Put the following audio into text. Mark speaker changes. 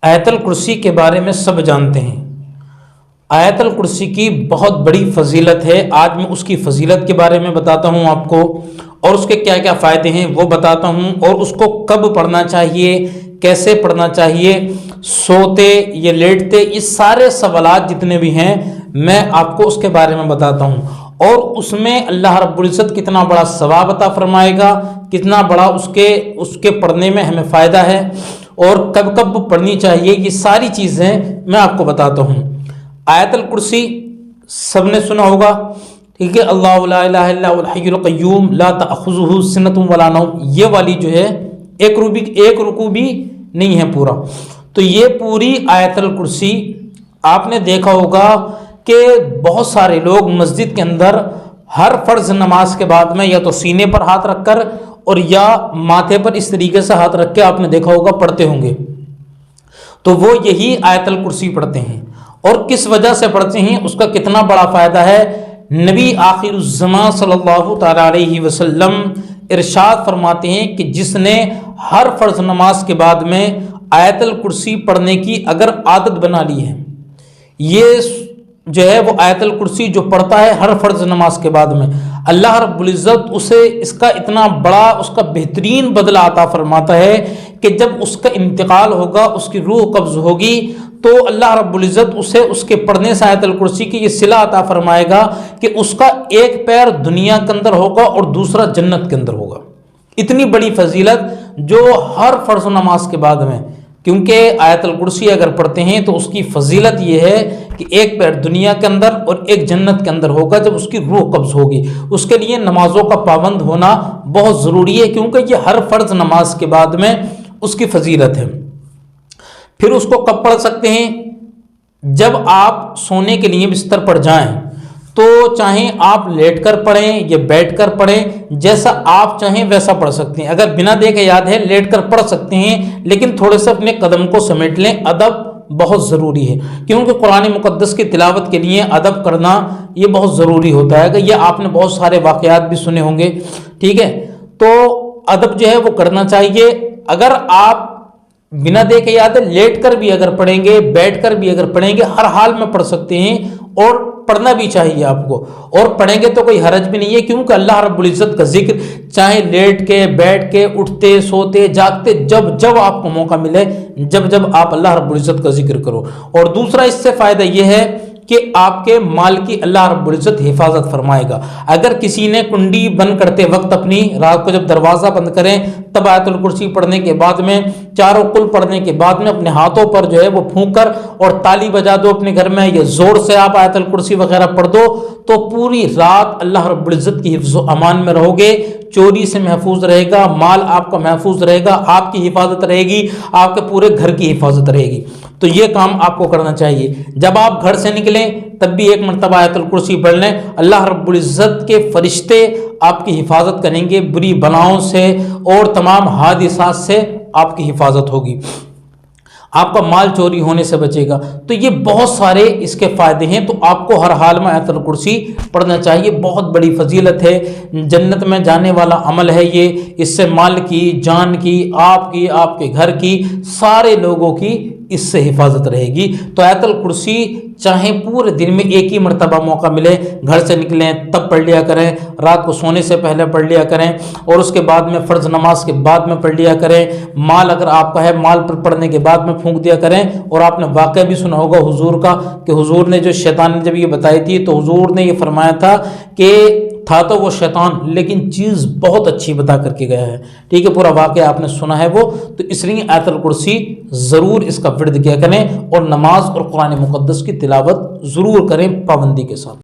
Speaker 1: آیت الکرسی کے بارے میں سب جانتے ہیں۔ آیت الکرسی کی بہت بڑی فضیلت ہے۔ آج میں اس کی فضیلت کے بارے میں بتاتا ہوں آپ کو، اور اس کے کیا کیا فائدے ہیں وہ بتاتا ہوں، اور اس کو کب پڑھنا چاہیے، کیسے پڑھنا چاہیے، سوتے یا لیٹتے، یہ سارے سوالات جتنے بھی ہیں میں آپ کو اس کے بارے میں بتاتا ہوں، اور اس میں اللہ رب العزت کتنا بڑا ثواب عطا فرمائے گا، کتنا بڑا اس کے پڑھنے میں ہمیں فائدہ ہے، اور کب کب پڑھنی چاہیے، یہ ساری چیزیں میں آپ کو بتاتا ہوں۔ آیت الکرسی سب نے سنا ہوگا، ٹھیک ہے، اللہ لا الہ الا هو الحی القیوم لا تأخذہ سنۃ ولا نوم، یہ والی جو ہے ایک رکوع بھی نہیں ہے پورا، تو یہ پوری آیت الکرسی آپ نے دیکھا ہوگا کہ بہت سارے لوگ مسجد کے اندر ہر فرض نماز کے بعد میں یا تو سینے پر ہاتھ رکھ کر اور یا ماتھے پر اس طریقے سے ہاتھ رکھ کے آپ نے دیکھا ہوگا پڑھتے ہوں گے، تو وہ یہی آیت الکرسی پڑھتے ہیں۔ اور کس وجہ سے پڑھتے ہیں، اس کا کتنا بڑا فائدہ ہے۔ نبی آخر الزمان صلی اللہ تعالیٰ علیہ وسلم ارشاد فرماتے ہیں کہ جس نے ہر فرض نماز کے بعد میں آیت الکرسی پڑھنے کی اگر عادت بنا لی ہے، یہ جو ہے وہ آیت الکرسی جو پڑھتا ہے ہر فرض نماز کے بعد میں، اللہ رب العزت اسے اس کا اتنا بڑا، اس کا بہترین بدلہ عطا فرماتا ہے کہ جب اس کا انتقال ہوگا، اس کی روح قبض ہوگی، تو اللہ رب العزت اسے اس کے پڑھنے سے آیت الکرسی کی یہ صلہ عطا فرمائے گا کہ اس کا ایک پیر دنیا کے اندر ہوگا اور دوسرا جنت کے اندر ہوگا۔ اتنی بڑی فضیلت جو ہر فرض نماز کے بعد میں، کیونکہ آیت الکرسی اگر پڑھتے ہیں تو اس کی فضیلت یہ ہے کہ ایک پیر دنیا کے اندر اور ایک جنت کے اندر ہوگا جب اس کی روح قبض ہوگی۔ اس کے لیے نمازوں کا پابند ہونا بہت ضروری ہے، کیونکہ یہ ہر فرض نماز کے بعد میں اس کی فضیلت ہے۔ پھر اس کو کب پڑھ سکتے ہیں؟ جب آپ سونے کے لیے بستر پر جائیں، تو چاہیں آپ لیٹ کر پڑھیں یا بیٹھ کر پڑھیں، جیسا آپ چاہیں ویسا پڑھ سکتے ہیں۔ اگر بنا دیکھے یاد ہے لیٹ کر پڑھ سکتے ہیں، لیکن تھوڑے سے اپنے قدم کو سمیٹ لیں، ادب بہت ضروری ہے، کیونکہ قرآن مقدس کی تلاوت کے لیے ادب کرنا یہ بہت ضروری ہوتا ہے کہ یہ آپ نے بہت سارے واقعات بھی سنے ہوں گے، ٹھیک ہے، تو ادب جو ہے وہ کرنا چاہیے۔ اگر آپ بنا دیکھے یاد ہے لیٹ کر بھی اگر پڑھیں گے، بیٹھ کر بھی اگر پڑھیں گے، ہر حال میں پڑھ سکتے ہیں، اور پڑھنا بھی چاہیے آپ کو، اور پڑھیں گے تو کوئی حرج بھی نہیں ہے، کیونکہ اللہ رب العزت کا ذکر چاہے لیٹ کے، بیٹھ کے، اٹھتے، سوتے، جاگتے، جب آپ کو موقع ملے، جب آپ اللہ رب العزت کا ذکر کرو۔ اور دوسرا اس سے فائدہ یہ ہے کہ آپ کے مال کی اللہ رب العزت حفاظت فرمائے گا۔ اگر کسی نے کنڈی بند کرتے وقت اپنی، رات کو جب دروازہ بند کریں تب آیت الکرسی پڑھنے کے بعد میں، چاروں قل پڑھنے کے بعد میں اپنے ہاتھوں پر جو ہے وہ پھونک کر اور تالی بجا دو اپنے گھر میں، یا زور سے آپ آیت الکرسی وغیرہ پڑھ دو، تو پوری رات اللہ رب العزت کی حفظ و امان میں رہو گے، چوری سے محفوظ رہے گا، مال آپ کا محفوظ رہے گا، آپ کی حفاظت رہے گی، آپ کے پورے گھر کی حفاظت رہے گی۔ تو یہ کام آپ کو کرنا چاہیے۔ جب آپ گھر سے نکلیں تب بھی ایک مرتبہ آیت الکرسی پڑھ لیں، اللہ رب العزت کے فرشتے آپ کی حفاظت کریں گے، بری بلاؤں سے اور تمام حادثات سے آپ کی حفاظت ہوگی، آپ کا مال چوری ہونے سے بچے گا۔ تو یہ بہت سارے اس کے فائدے ہیں، تو آپ کو ہر حال میں آیت الکرسی پڑھنا چاہیے۔ بہت بڑی فضیلت ہے، جنت میں جانے والا عمل ہے یہ، اس سے مال کی، جان کی، آپ کے گھر کی، سارے لوگوں کی اس سے حفاظت رہے گی۔ تو آیت الکرسی چاہے پورے دن میں ایک ہی مرتبہ موقع ملے، گھر سے نکلیں تب پڑھ لیا کریں، رات کو سونے سے پہلے پڑھ لیا کریں، اور اس کے بعد میں فرض نماز کے بعد میں پڑھ لیا کریں۔ مال اگر آپ کا ہے، مال پر پڑھنے کے بعد میں پھونک دیا کریں۔ اور آپ نے واقعہ بھی سنا ہوگا حضور کا، کہ حضور نے جو شیطان نے جب یہ بتائی تھی تو حضور نے یہ فرمایا تھا کہ تھا تو وہ شیطان، لیکن چیز بہت اچھی بتا کر کے گیا ہے، ٹھیک ہے، پورا واقعہ آپ نے سنا ہے وہ، تو اس لیے آیت الکرسی ضرور اس کا ورد کیا کریں، اور نماز اور قرآن مقدس کی تلاوت ضرور کریں پابندی کے ساتھ۔